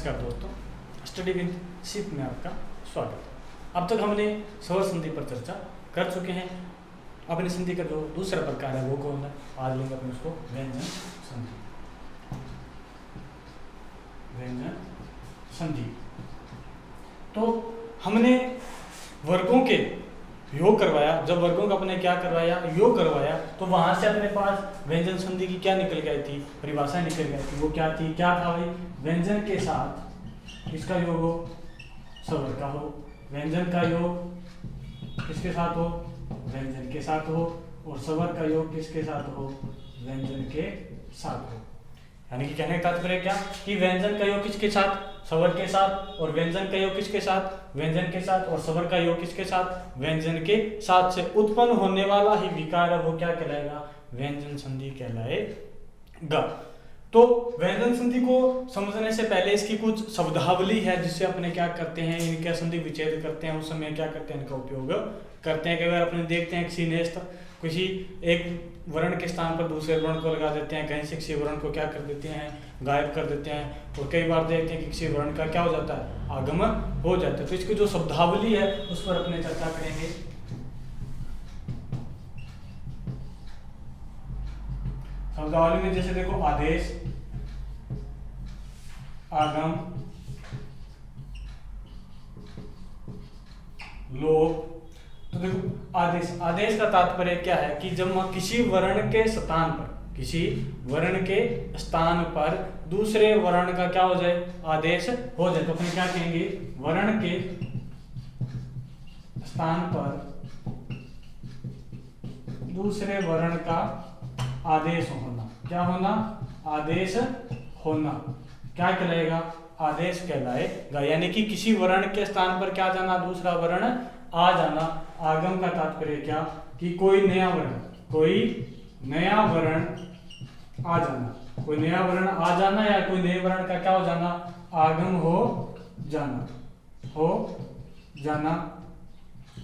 नमस्कार दोस्तों, study with ship में आपका स्वागत है। अब तक हमने स्वर संधि पर चर्चा कर चुके हैं। अपनी संधि का जो दूसरा प्रकार है वो कौन है? आज लेंगे अपने उसको व्यंजन संधि। व्यंजन संधि तो हमने वर्गों के योग करवाया। जब वर्गों का अपने क्या करवाया, योग करवाया, तो वहां से अपने पास व्यंजन संधि की क्या निकल गई थी, परिभाषा निकल गई थी। वो क्या थी? क्या था भाई? व्यंजन के साथ किसका योग हो? स्वर का हो। व्यंजन का योग किसके साथ हो? व्यंजन के साथ हो। और स्वर का योग किसके साथ हो? व्यंजन के साथ हो। यानी कि कहने का तात्पर्य क्या कि व्यंजन का योग किसके साथ? स्वर के साथ। और व्यंजन का योग किसके साथ? व्यंजन के साथ। और स्वर का योग किसके साथ? व्यंजन के साथ से उत्पन्न होने वाला ही विकार है वो क्या कहलाएगा? व्यंजन संधि कहलाएगा। तो व्यंजन संधि को समझने से पहले इसकी कुछ शब्दावली है जिससे अपने क्या करते हैं, इनका संधि विच्छेद करते हैं, उस समय क्या करते हैं, इनका उपयोग करते हैं। कई बार अपने देखते हैं किसी एक वर्ण के स्थान पर दूसरे वर्ण को लगा देते हैं, कहीं से किसी वर्ण को क्या कर देते हैं, गायब कर देते हैं। और कई बार देखते हैं कि किसी वर्ण का क्या हो जाता है, आगमन हो जाता है। तो इसकी जो शब्दावली है उस पर अपने चर्चा करेंगे। शब्दावली में जैसे देखो आदेश, आगम, लोप। तो देखो आदेश का तात्पर्य क्या है कि जब किसी वर्ण के स्थान पर दूसरे वर्ण का क्या हो जाए, आदेश हो जाए, तो अपन क्या कहेंगे? वर्ण के स्थान पर दूसरे वर्ण का आदेश होना। क्या होना? आदेश होना क्या कहलाएगा? आदेश कहलाएगा। यानी कि किसी वर्ण के स्थान पर क्या जाना, दूसरा वर्ण आ जाना। आगम का तात्पर्य क्या कि कोई नया वर्ण आ जाना। कोई नया वर्ण आ जाना या कोई नए वर्ण का क्या हो जाना, आगम हो जाना।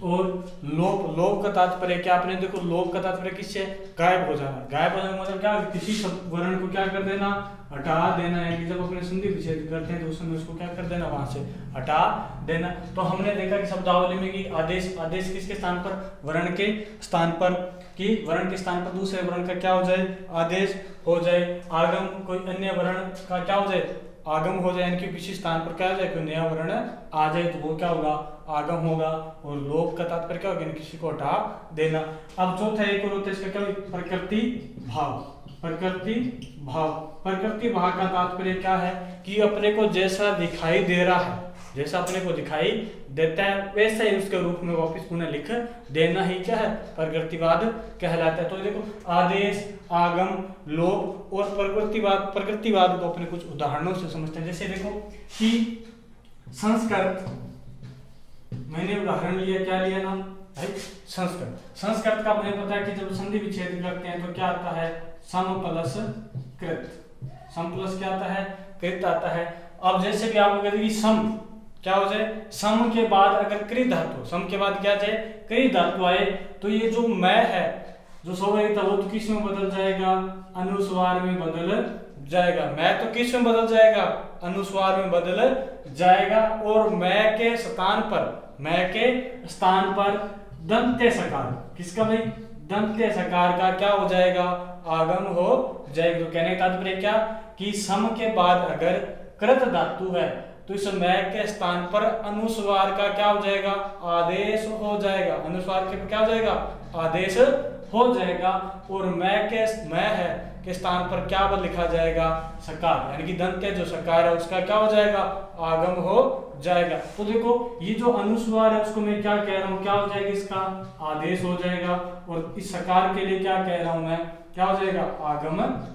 और लोप का तात्पर्य क्या? आपने देखो लोप का तात्पर्य किससे? गायब हो जाना। गायब हो जाना मतलब क्या? किसी वर्ण को क्या कर देना, हटा देना। यानी जब अपने संधि विच्छेद करते हैं तो उस समय उसको क्या कर देना, वहां से हटा देना। तो हमने देखा कि शब्दावली में कि आदेश किसके स्थान पर? वर्ण के स्थान पर। कि वर्ण के स्थान पर दूसरे वर्ण का क्या हो जाए, आदेश हो जाए। आगम कोई अन्य वर्ण का क्या हो जाए, आगम हो जाए। यानी कि किसी स्थान पर क्या हो जाए, कोई नया वर्ण आ जाए तो वो क्या होगा, आगम होगा। और लोप का तात्पर्य क्या होगा, किसी को हटा देना। अब चौथा एक और होता है इसका क्या? प्रकृति भाव। प्रकृति भाव का तात्पर्य क्या है कि अपने को जैसा दिखाई दे रहा है, जैसा अपने को दिखाई देता है वैसा ही उसके रूप में वापस पुनः लिख देना ही क्या है, प्रकृतिवाद कहलाता है। तो देखो आदेश, आगम, लोप और प्रकृतिवाद को अपने कुछ उदाहरणों से समझते हैं। जैसे देखो कि संस्कृत, मैंने उदाहरण लिया, क्या लिया नाम भाई? संस्कृत का हमें पता है कि जब संधि विच्छेद करते हैं तो क्या आता है, सम प्लस कृत। सम प्लस क्या आता है, कृत आता है। अब जैसे भी आप कहते हैं कि सम क्या हो जाए, सम के बाद अगर कृ धातु, सम के बाद क्या जाए, कृ धातु आए तो ये जो मैं है, जो स्वाभाविक था वो तो किस में बदल जाएगा, अनुस्वार में बदल जाएगा। मैं तो किस में बदल जाएगा, अनुस्वार में बदल जाएगा। और मैं के स्थान पर दंत्य सकार, किसका भाई, दंत्य सकार का क्या हो जाएगा, आगम हो जाएगा। तो कहने का तात्पर्य क्या कि सम के बाद अगर कृत धातु है तो इस मैं के स्थान पर अनुस्वार का क्या हो जाएगा, आदेश हो जाएगा। अनुस्वार के क्या हो जाएगा, आदेश हो जाएगा। और मैं के स्थान पर क्या लिखा जाएगा, सकार। यानी कि दंत्य जो सकार है उसका क्या हो जाएगा, आगम हो जाएगा। तो देखो ये जो अनुस्वार है उसको मैं क्या कह रहा हूँ, क्या हो जाएगा, इसका आदेश हो जाएगा। और इस सकार के लिए क्या कह रहा हूं मैं, क्या हो जाएगा, आगमन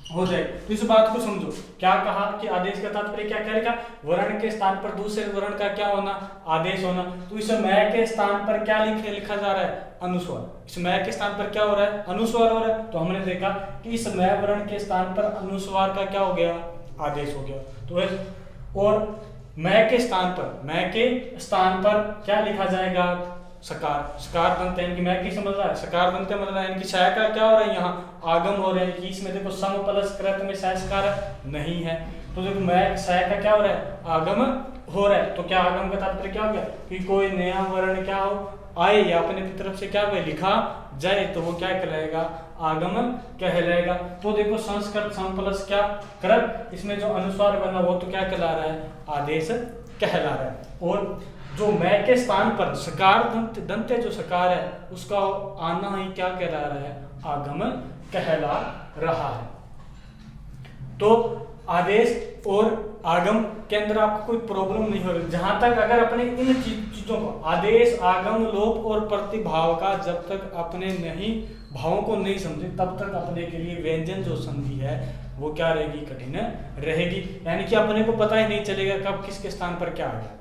हो जाएगा। तो इस बात को समझो, क्या कहा कि आदेश का तात्पर्य क्या कहेगा, वर्ण के स्थान पर दूसरे वर्ण का क्या होना, आदेश होना। तो इस मैं के स्थान पर क्या लिखा जा रहा है, अनुस्वार। इस मैं के स्थान पर क्या हो रहा है, अनुस्वार हो रहा है। तो हमने देखा कि इस मैं वर्ण के स्थान पर अनुस्वार का क्या हो गया, आदेश हो गया। तो और मैं के स्थान पर क्या लिखा जाएगा, सकार, सकार दंत यानी कि मैं की समझ रहा है, सकार दंत मतलब यानी कि शाय का क्या हो रहा है, यहाँ आगम हो रहा है कि इसमें देखो सम प्लस कृत में शाय सकार नहीं है, तो देखो मैं शाय का क्या हो रहा है, आगम हो रहा है। तो क्या आगम का तात्पर्य क्या हो गया कि कोई नया वर्ण क्या हो आए या अपने तरफ से क्या हो लिखा जाए तो वो क्या कहलाएगा, आगम कहलाएगा। तो देखो संस्कृत सम प्लस क्या कृत, इसमें जो अनुस्वार बना वो तो क्या कहला रहा है, आदेश कहला रहा है। और जो मैं के स्थान पर सकार दंत जो सकार है उसका आना ही क्या कहला रहा है, आगम कहला रहा है। तो आदेश और आगम के अंदर आपको कोई प्रॉब्लम नहीं हो रही, जहां तक अगर अपने इन चीजों को आदेश आगम लोप और प्रतिभाव का जब तक अपने नहीं भावों को नहीं समझे तब तक अपने के लिए व्यंजन जो संधि है वो क्या रहेगी, कठिन रहेगी। यानी कि अपने को पता ही नहीं चलेगा कब किसके स्थान पर क्या आ गया,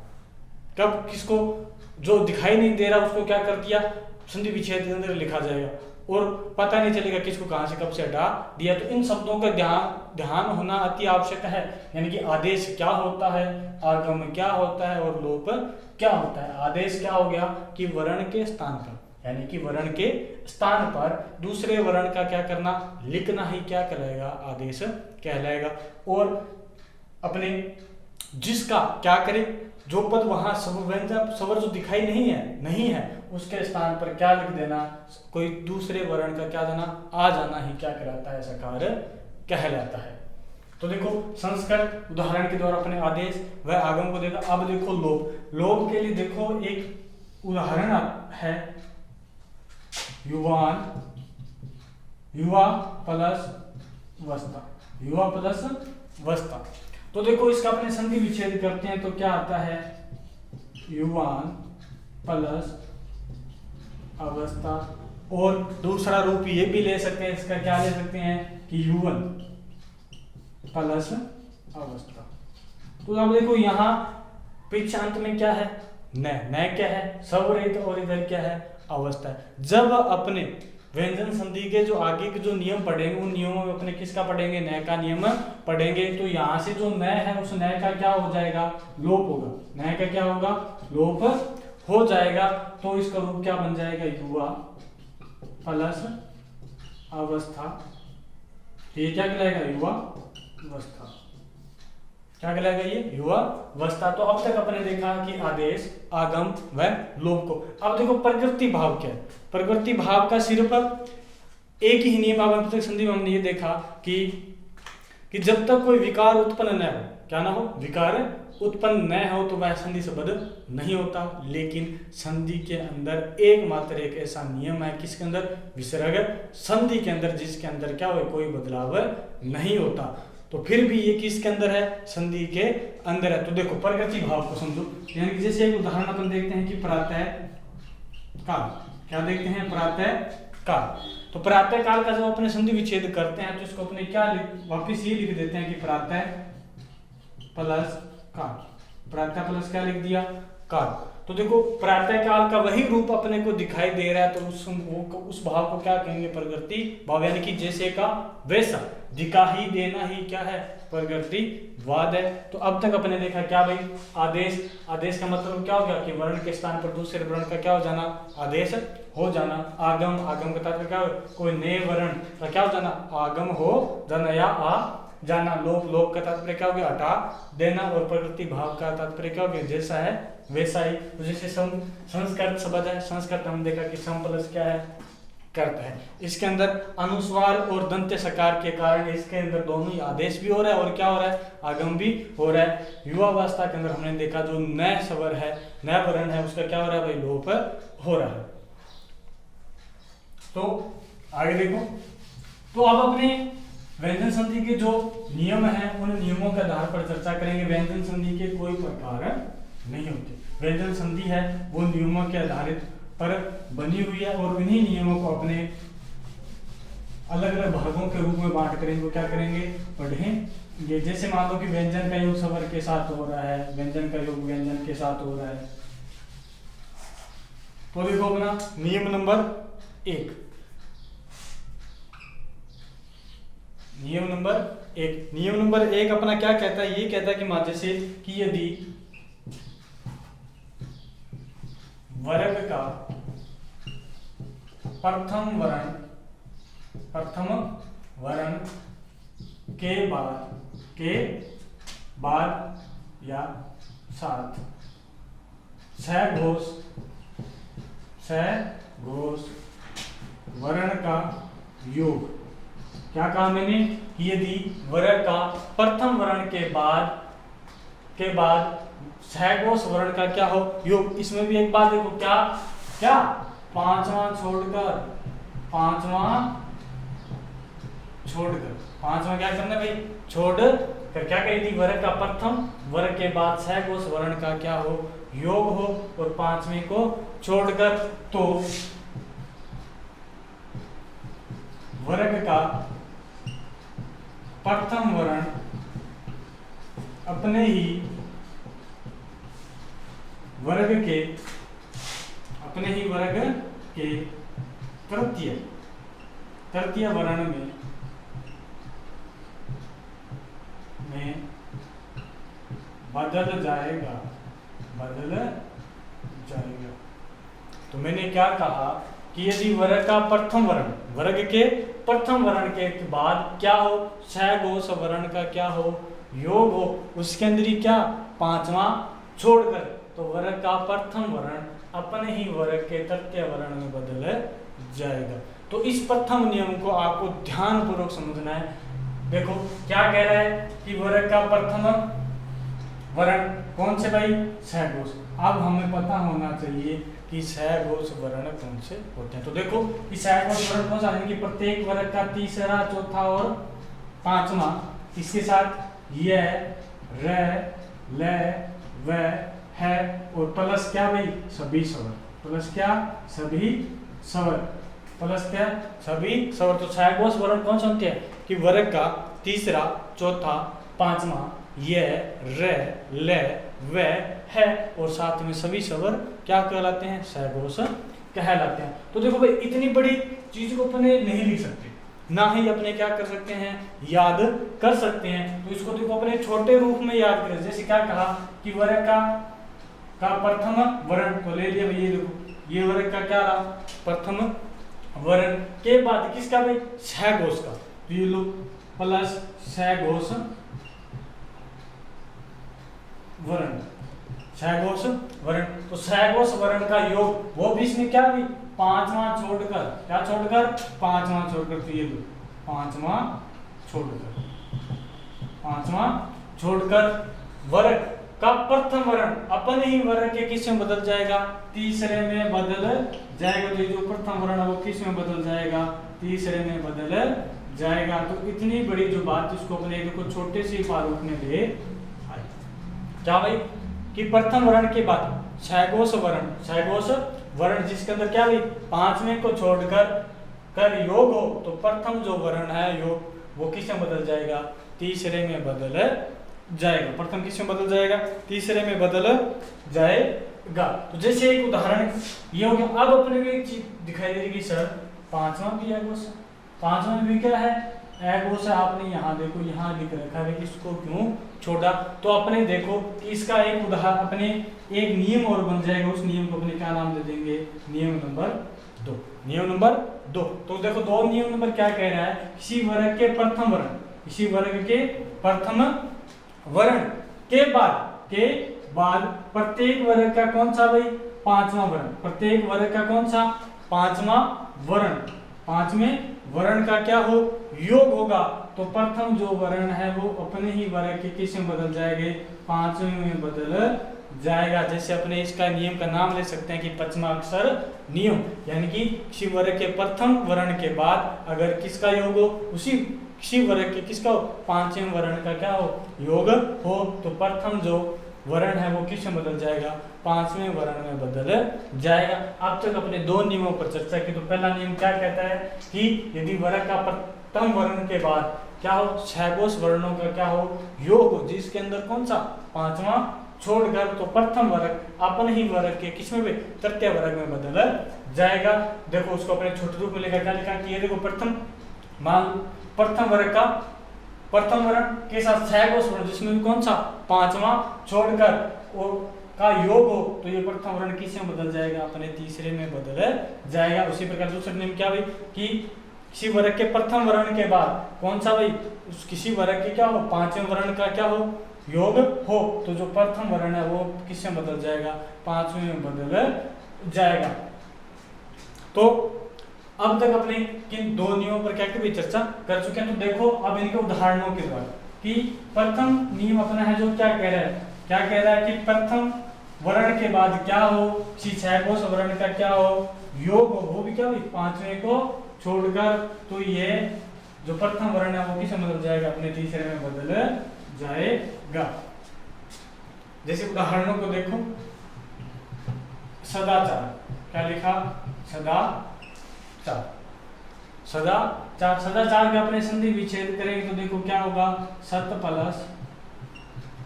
कब किसको जो दिखाई नहीं दे रहा उसको क्या कर दिया संधि विच्छेद के अंदर लिखा जाएगा, और पता नहीं चलेगा किसको कहां से कब से हटा दिया। तो इन शब्दों का ध्यान होना अति आवश्यक है। यानी कि आदेश क्या होता है, आगम क्या होता है और लोप क्या होता है। आदेश क्या हो गया कि वर्ण के स्थान पर, यानी कि वर्ण के स्थान पर दूसरे वर्ण का क्या करना, लिखना ही क्या कहलाएगा, आदेश कहलाएगा। और अपने जिसका क्या करे, जो पद वहां स्वर जो दिखाई नहीं है उसके स्थान पर क्या लिख देना, कोई दूसरे वर्ण का क्या देना, आ जाना ही क्या कहलाता है, सकार कहलाता है। तो देखो संस्कृत उदाहरण के द्वारा अपने आदेश व आगम को देखा। अब देखो लोप, लोप के लिए देखो एक उदाहरण है, युवान, युवा प्लस वस्ता, युवा प्लस वस्ता। तो देखो इसका अपने संधि विच्छेद करते हैं तो क्या आता है, युवान प्लस अवस्था। और दूसरा रूप ये भी ले सकते हैं, इसका क्या ले सकते हैं कि युवन प्लस अवस्था। तो अब देखो यहाँ पीछे अंत में क्या है, न क्या है, स्वरहित, और इधर क्या है, अवस्था है। जब अपने व्यंजन संधि के जो आगे के जो नियम पढ़ेंगे उन नियमों में अपने किसका पढ़ेंगे, न का नियम पढ़ेंगे। तो यहाँ से जो न है उस न का क्या हो जाएगा, लोप होगा, न का क्या होगा, लोप हो जाएगा। तो इसका रूप क्या बन जाएगा, युवा प्लस अवस्था। ये क्या कहलाएगा, युवा अवस्था, क्या कहलाएगा ये, युवा अवस्था। तो अब तक अपने देखा कि आदेश आगम व लोप को। अब देखो प्रकृति भाव क्या है। प्रकृति भाव का सिर्फ एक ही नियम अब तक संधि में हमने ये देखा कि जब तक कोई विकार उत्पन्न न हो, क्या ना हो, विकार उत्पन्न न हो तो वह संधि शब्द नहीं होता। लेकिन संधि के अंदर एकमात्र एक ऐसा नियम है, किसके अंदर, विसर्ग संधि के अंदर, जिसके अंदर क्या हो, कोई बदलाव नहीं होता। तो फिर भी ये किसके अंदर है, संधि के अंदर है। तो देखो प्रकृति भाव को समझो, यानी कि जैसे एक उदाहरण अपन देखते हैं कि प्रातः काल, क्या देखते हैं, प्रातः काल। तो प्रातः काल का जब अपने संधि विच्छेद करते हैं तो इसको अपने क्या वापिस ये लिख देते हैं कि प्रातः प्लस काल, प्रातः प्लस क्या लिख दिया, काल। तो देखो प्रातः काल का वही रूप अपने को दिखाई दे रहा है, तो उस भाव को क्या कहेंगे, प्रकृति भाव। यानी कि जैसे का वैसा, दिखा ही देना ही क्या है, प्रकृति वाद है। तो अब तक अपने देखा क्या भाई, आदेश, आदेश का मतलब क्या हो गया कि वर्ण के स्थान पर दूसरे वर्ण का क्या हो जाना, आदेश हो जाना। आगम, आगम का तात्पर्य क्या हो, कोई नए वर्ण का क्या हो जाना, आगम हो जाना या आ जाना। लोप, लोप का तात्पर्य क्या हो गया, हटा देना। और प्रकृति भाव का तात्पर्य क्या हो गया, जैसा है वैसा ही। तो जैसे संस्कृत शब्द है, संस्कृत हम देखा कि सम प्लस क्या है, करता है। इसके अंदर अनुस्वार और दंत्य सकार के कारण इसके अंदर दोनों ही आदेश भी हो रहा है और क्या हो रहा है, आगम भी हो रहा है। युवावस्था के अंदर हमने देखा जो नए स्वर है, नया वर्ण है, उसका क्या हो रहा है भाई, लोप हो रहा है। तो आगे देखो, तो अब अपने व्यंजन संधि के जो नियम हैं उन नियमों के आधार पर चर्चा करेंगे। व्यंजन संधि के कोई प्रकार नहीं होते, व्यंजन संधि है वो नियमों के आधारित पर बनी हुई है और उन्हीं नियमों को अपने अलग अलग भागों के रूप में बांट करेंगे, क्या करेंगे, पढ़ेंगे। जैसे मान लो कि व्यंजन का योग स्वर के साथ हो रहा है, व्यंजन का योग व्यंजन के साथ हो रहा है। तो देखो अपना नियम नंबर 1, नियम नंबर 1 अपना क्या कहता है, ये कहता है कि मान जैसे कि यदि वर्ग का प्रथम वर्ण के बाद या साथ सघोष वर्ण का योग। क्या कहा मैंने कि यदि वर्ग का प्रथम वर्ण के बाद सघोष वर्ण का क्या हो योग। इसमें भी एक बात देखो, क्या पांचवा क्या करना भाई, छोड़ कर क्या कही थी, वर्ग का प्रथम वर्ग के बाद सघोष वर्ण का क्या हो योग हो, और पांचवें को छोड़कर। तो वर्ग का प्रथम वर्ण अपने ही वर्ग के तृतीय वर्ण में बदल जाएगा। तो मैंने क्या कहा कि यदि वर्ग का वर्ग के प्रथम वर्ण के बाद क्या हो सघोष वर्ण का क्या हो योग हो, उसके अंदर ही क्या पांचवा छोड़कर, तो वर्ग का प्रथम वर्ण अपने ही वर्ग के तृतीय वर्ण में बदल जाएगा। तो इस प्रथम नियम को आपको ध्यानपूर्वक समझना है। देखो क्या कह रहा है कि वर्ग का प्रथम वर्ण कौन से भाई, सघोष। अब हमें पता होना चाहिए कि सघोष वर्ण कौन से होते हैं। तो देखो कि सघोष वर्ण कौन सा, यानी कि प्रत्येक वर्ग का तीसरा, चौथा और पांचवा, इसके साथ यह, र, ल, व, है, और प्लस क्या भाई सभी स्वर, प्लस क्या सभी स्वर, प्लस क्या सभी स्वर। तो सघोष वर्ण कौन से होते हैं कि वर्ग का तीसरा, चौथा, पांचवा, यह, र, ल, व, है, और साथ में सभी स्वर क्या कहलाते हैं सघोष कहलाते हैं। तो देखो भाई इतनी बड़ी चीज को अपने नहीं लिख सकते, ना ही अपने क्या कर सकते हैं याद कर सकते हैं। तो इसको देखो अपने छोटे रूप में याद करें। जैसे क्या कहा कि वर्ग का प्रथम वर्ण, तो ले लिया भाई, ये देखो ये वर्ग का क्या रहा प्रथम वर्ण के बाद किसका भाई सघोष का, तो ये लो प्लस सघोष वर्ण, तो सघोष वर्ण का योग वो भी इसमें क्या भी पांचवा छोड़कर, तो ये लो पांचवा छोड़कर वर्ग का प्रथम वर्ण अपने ही वर्ग के किस में बदल जाएगा, तीसरे में बदल जाएगा। तो जो प्रथम वर्ण है वो किस में बदल जाएगा, तीसरे में बदल जाएगा। तो इतनी बड़ी जो बात इसको अपने देखो छोटे से प्रारूप में ले आए। क्या भाई कि प्रथम वर्ण के बाद सघोष वर्ण जिसके अंदर क्या भाई पांचवें को छोड़कर योग हो, तो प्रथम जो वर्ण है योग वो किस में बदल जाएगा, तीसरे में बदल जाएगा। प्रथम किस में बदल जाएगा, तीसरे में बदल जाएगा। तो जैसे एक उदाहरण ये हो गया। अब अपने को एक चीज दिखाई दे रही कि सर पांचवा भी एगोस, पांचवा में भी क्या है एगोस है। आपने यहाँ देखो यहाँ लिख रखा है, इसको क्यों छोड़ा। तो अपने देखो कि इसका एक उदाहरण अपने एक नियम और बन जाएगा। उस नियम को अपने क्या नाम दे देंगे, नियम नंबर 2। तो देखो दो नियम नंबर क्या कह रहा है, किसी वर्ग के प्रथम वर्ण के बाद प्रत्येक वर्ग का कौन सा भाई पांचवा वर्ण, प्रत्येक वर्ग का कौन सा पांचवा वर्ण, पांचवें वर्ण का क्या हो योग होगा। तो प्रथम जो वर्ण है वो अपने ही वर्ग के किस में बदल जाएंगे, पांचवें में बदल जाएगा। जैसे अपने इसका नियम का नाम ले सकते हैं कि पंचमाक्षर नियम, यानी कि किसी वर्ग के प्रथम वर्ण के बाद अगर किसका योग हो, उसी किसी वर्ग के किसका हो पांचवें वर्ण का क्या हो योग हो, तो प्रथम जो वर्ण है वो किस में बदल जाएगा, पांचवें वर्ण में बदल जाएगा। अब तक अपने दो नियमों पर चर्चा की। तो पहला नियम क्या कहता है कि यदि वर्ग का प्रथम वर्ण के बाद क्या हो सघोष वर्णों का क्या हो योग हो, जिसके अंदर कौन सा पांचवा छोड़कर, तो प्रथम वर्ग अपने ही वर्ग के किसमें भी तृतीय वर्ग में बदल जाएगा। देखो उसको अपने छोटे रूप में लेकर क्या लिखा कि ये देखो प्रथम वर्ग का प्रथम वर्ण के साथ सघोष वर्ण जिसमें भी कौन सा पांचवा छोड़कर, का योग हो तो ये प्रथम वर्ण किस में बदल जाएगा, अपने तीसरे में बदल जाएगा। उसी प्रकार दूसरे नियम क्या भाई कि किसी वर्ग के प्रथम वर्ण के बाद कौन सा भाई, उस किसी वर्ग के क्या हो, पांचवें वर्ण का क्या हो, योग हो, तो जो प्रथम वर्ण है वो किस में बदल जाएगा, पांचवें में बदल जाएगा। तो अब तक अपने किन दो नियमों पर क्या की चर्चा कर चुके हैं। तो देखो अब इनके उदाहरणों के द्वारा कि प्रथम नियम अपना है जो क्या कह रहा है, क्या कह रहा है कि प्रथम वर्ण के बाद क्या हो, छठवें वर्ण का क्या हो, योग हो, वो भी क्या हुई पांचवें को छोड़कर। तो ये जो प्रथम वर्ण है वो किसमें बदल जाएगा, अपने तीसरे में बदल जाएगा। जैसे उदाहरणों को देखो, सदाचार, क्या लिखा, सदाचार, सदाचार, सदाचार का अपने संधि विच्छेद करेंगे तो देखो क्या होगा, सत प्लस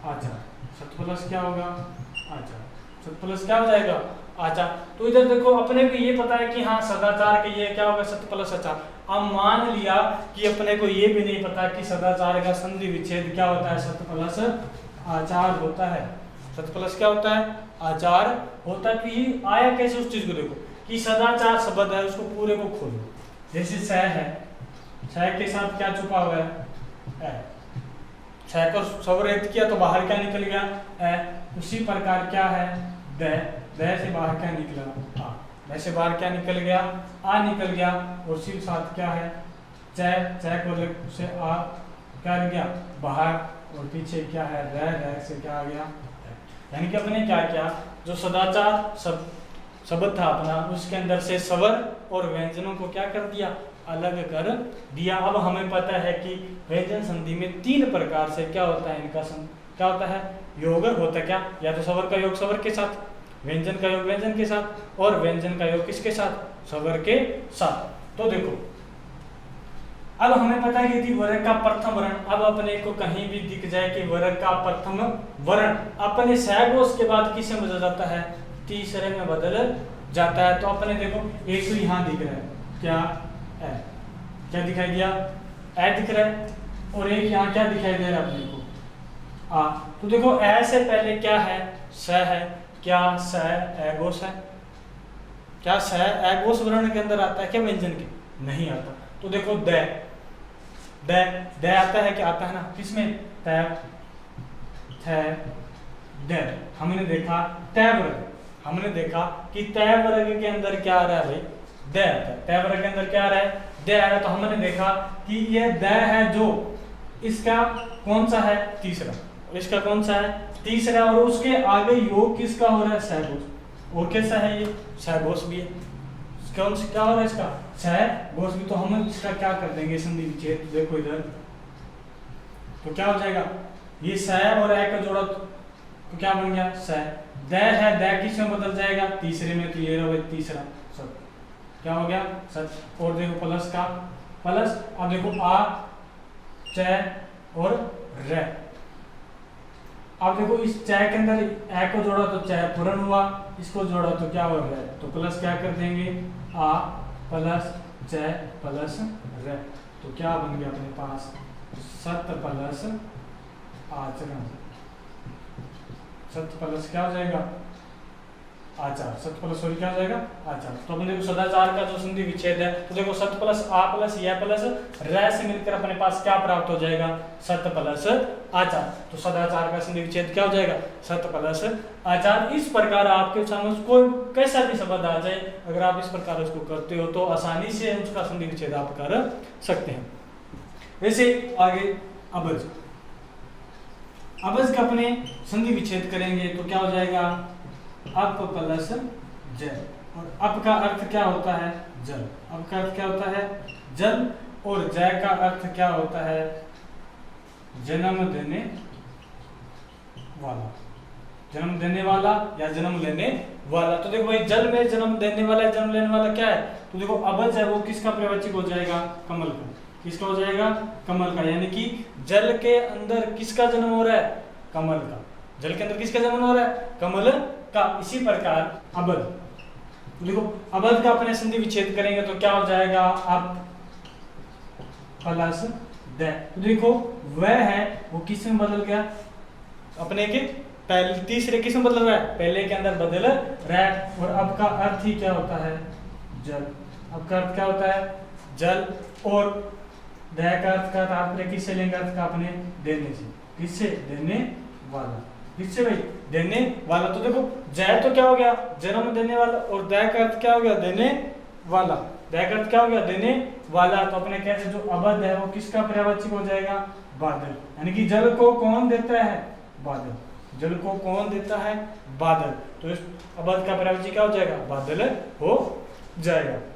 आचार, सत प्लस क्या होगा, आचार, सत प्लस क्या हो जाएगा, आचार। तो इधर देखो अपने को ये पता है कि हाँ सदाचार के ये क्या होगा, सत प्लस आचार। अब मान लिया कि अपने को ये भी नहीं पता कि सदाचार का संधि विच्छेद क्या होता है, सत प्लस आचार होता है, सत प्लस क्या होता है, आचार होता है। तो ये आया कैसे, उस चीज को देखो कि सदाचार शब्द है उसको पूरे को खोलो, जैसे स है, स के साथ क्या छुपा हुआ है, छ को सवरित किया तो बाहर क्या निकल गया, उसी प्रकार क्या है, द से बाहर क्या निकला, आ, द से बाहर क्या निकल गया, आ निकल गया, और उसी साथ क्या है, च को से आ क्या गया बाहर, और पीछे क्या है, र से क्या आ गया। यानी कि अपने क्या किया, जो सदाचार शब्द था अपना उसके अंदर से स्वर और व्यंजनों को क्या कर दिया, अलग कर दिया। अब हमें पता है कि व्यंजन संधि में तीन प्रकार से क्या होता है, इनका क्या होता है, योग होता है, क्या, या तो स्वर का योग स्वर के साथ, व्यंजन का योग व्यंजन के साथ, और व्यंजन का योग किसके साथ, स्वर के साथ। तो देखो अब हमें पता है कि यदि वर्ग का प्रथम वर्ण, अब अपने को कहीं भी दिख जाए कि वर्ग का प्रथम वर्ण अपने सहघोष के बाद किसमें बदल जाता है, तीसरे में बदल जाता है। तो अपने देखो एक तो यहाँ दिख रहा है क्या, ए, क्या दिखाई दिया, ए दिख रहा है, और एक यहाँ क्या दिखाई दे रहा है अपने को, आ। तो देखो ए से पहले क्या है, स है, क्या स एगोस है, क्या स एगोस वर्ण के अंदर आता है क्या, व्यंजन के नहीं आता। तो देखो द आता है, क्या आता है ना, किसमें, त, थ, द। हमने देखा तय वर्ग, हमने देखा कि तय वर्ग के अंदर क्या आ रहा है भाई, द आता है, तय वर्ग के अंदर क्या आ रहा है, द आ रहा है। तो हमने देखा कि ये द है जो इसका कौन सा है, तीसरा, इसका कौन सा है, तीसरा, और उसके आगे योग किसका हो रहा है, सहघोष, और कैसा है ये, सहघोष भी है, कौन सा क्या हो रहा है इसका, सहघोष भी। तो हम इसका क्या कर देंगे, संधि विच्छेद, देखो इधर तो क्या हो जाएगा, ये स और ए का जोड़ा तो क्या बन गया, स, द है, द किस में बदल जाएगा, तीसरे में, तो ये रहा तीसरा सब क्या हो गया, सच। और देखो प्लस का प्लस, अब देखो आ, च और र, अब देखो इस च के अंदर ए को जोड़ा तो च पूर्ण हुआ, इसको जोड़ा तो क्या हो रहा है, तो प्लस क्या कर देंगे, आ प्लस च प्लस र, तो क्या बन गया अपने पास, सत प्लस आचरण, सत प्लस क्या हो जाएगा, आचार, सत प्लस और क्या हो जाएगा, आचार। तो अपन देखो सदाचार का जो संधि विच्छेद है, तो देखो सत प्लस आ प्लस या प्लस र से मिलकर अपने पास क्या प्राप्त हो जाएगा, सत प्लस आचार। तो सदाचार का संधि विच्छेद क्या हो जाएगा, सत प्लस आचार। इस प्रकार आपके सामने कोई कैसा भी शब्द आ जाए, अगर आप इस प्रकार उसको करते हो तो आसानी से उसका संधि विच्छेद आप कर सकते हैं। वैसे आगे अबज, अबज का अपने संधि विच्छेद करेंगे तो क्या हो जाएगा, अप प्लस ज, और अप का अर्थ क्या होता है, जल, अप का अर्थ क्या होता है, जल, और जय का अर्थ क्या होता है, जन्म देने वाला, जन्म देने वाला या जन्म लेने वाला। तो देखो भाई जल में जन्म देने वाला, जन्म लेने वाला क्या है, तो देखो अबज है वो किसका प्रवाचक हो जाएगा, कमल का, किसका हो जाएगा, कमल का। यानी कि जल के अंदर किसका जन्म हो रहा है, कमल का, जल के अंदर किसका जन्म हो रहा है, कमल का। इसी प्रकार अबध, देखो अबध का अपने संधि विच्छेद करेंगे तो क्या हो जाएगा, अप प्लस द। तो देखो वह है वो किस में बदल गया, अपने के पहले तीसरे किस में बदल रहा है, पहले के अंदर बदल रहा है। और अब का अर्थ ही क्या होता है, जल। अब का अर्थ क्या होता है, जल। और दया का अर्थ का तात्पर्य किससे लेंगे, अर्थ का अपने देने से। किससे, देने वाला। किससे भाई, देने वाला। तो देखो जय तो क्या हो गया, जन्म देने वाला, और दया का अर्थ क्या हो गया, देने वाला। दया का अर्थ क्या हो गया, देने वाला। तो अपने कैसे जो अबध है वो किसका पर्यायवाची हो जाएगा, बादल। यानी कि जल को कौन देता है, बादल। जल को कौन देता है, बादल। तो इस अबध का पर्यायवाची क्या हो जाएगा, बादल हो जाएगा।